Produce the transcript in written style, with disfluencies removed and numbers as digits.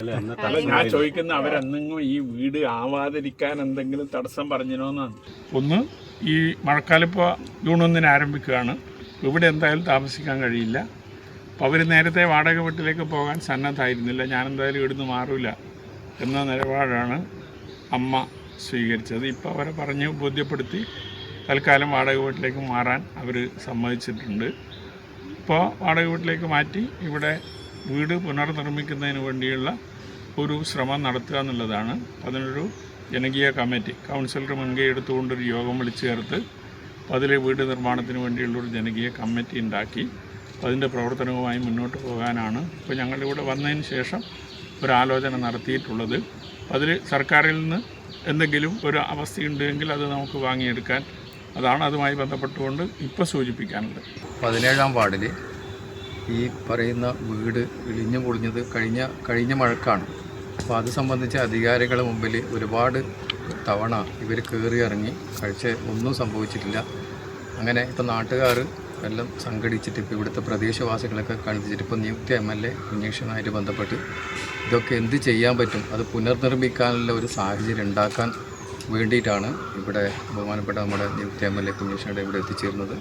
അല്ല, ഞാൻ ചോദിക്കുന്ന അവരെന്തെങ്കിലും ഈ വീട് ആവാതിരിക്കാൻ എന്തെങ്കിലും തടസ്സം പറഞ്ഞിനോന്നാണ്. ഒന്ന്, ഈ മഴക്കാലം ഇപ്പോൾ ജൂൺ 1 ആരംഭിക്കുകയാണ്. ഇവിടെ എന്തായാലും താമസിക്കാൻ കഴിയില്ല. അപ്പോൾ അവർ നേരത്തെ വാടക വീട്ടിലേക്ക് പോകാൻ സന്നദ്ധമായിരുന്നില്ല. ഞാനെന്തായാലും ഇവിടുന്ന് മാറില്ല എന്ന നിലപാടാണ് അമ്മ സ്വീകരിച്ചത്. ഇപ്പോൾ അവരെ പറഞ്ഞ് ബോധ്യപ്പെടുത്തി തൽക്കാലം വാടക വീട്ടിലേക്ക് മാറാൻ അവർ സമ്മതിച്ചിട്ടുണ്ട്. ഇപ്പോൾ വാടക വീട്ടിലേക്ക് മാറ്റി ഇവിടെ വീട് പുനർനിർമ്മിക്കുന്നതിന് വേണ്ടിയുള്ള ഒരു ശ്രമം നടത്തുക എന്നുള്ളതാണ്. അതിനൊരു ജനകീയ കമ്മിറ്റി കൗൺസിലർ മുൻകൈ എടുത്തുകൊണ്ടൊരു യോഗം വിളിച്ചു ചേർത്ത് അതിലെ വീട് നിർമ്മാണത്തിന് വേണ്ടിയുള്ളൊരു ജനകീയ കമ്മിറ്റി ഉണ്ടാക്കി അതിൻ്റെ പ്രവർത്തനവുമായി മുന്നോട്ട് പോകാനാണ് ഇപ്പോൾ ഞങ്ങളിവിടെ വന്നതിന് ശേഷം ഒരാലോചന നടത്തിയിട്ടുള്ളത്. അതിൽ സർക്കാരിൽ നിന്ന് എന്തെങ്കിലും ഒരു അവസ്ഥയുണ്ടെങ്കിൽ അത് നമുക്ക് വാങ്ങിയെടുക്കാൻ, അതാണ് അതുമായി ബന്ധപ്പെട്ടുകൊണ്ട് ഇപ്പോൾ സൂചിപ്പിക്കാനുള്ളത്. 17-ാം വാർഡിൽ ഈ പറയുന്ന വീട് ഇടിഞ്ഞു പൊളിഞ്ഞത് കഴിഞ്ഞ മഴക്കാണ്. അപ്പോൾ അത് സംബന്ധിച്ച് അധികാരികളുടെ മുമ്പിൽ ഒരുപാട് തവണ ഇവർ കയറി ഇറങ്ങി ഒന്നും സംഭവിച്ചിട്ടില്ല. അങ്ങനെ ഇപ്പോൾ നാട്ടുകാർ എല്ലാം സംഘടിച്ചിട്ട് ഇപ്പോൾ ഇവിടുത്തെ പ്രദേശവാസികളൊക്കെ കണ്ടിച്ചിട്ട് ഇപ്പോൾ നിയുക്ത MLA കുഞ്ഞേഷനുമായിട്ട് ബന്ധപ്പെട്ട് ഇതൊക്കെ എന്ത് ചെയ്യാൻ പറ്റും, അത് പുനർനിർമ്മിക്കാനുള്ള ഒരു സാഹചര്യം ഉണ്ടാക്കാൻ വേണ്ടിയിട്ടാണ് ഇവിടെ ബഹുമാനപ്പെട്ട നമ്മുടെ നിയുക്ത MLA കുഞ്ഞേഷനുടെ ഇവിടെ എത്തിച്ചേർന്നത്.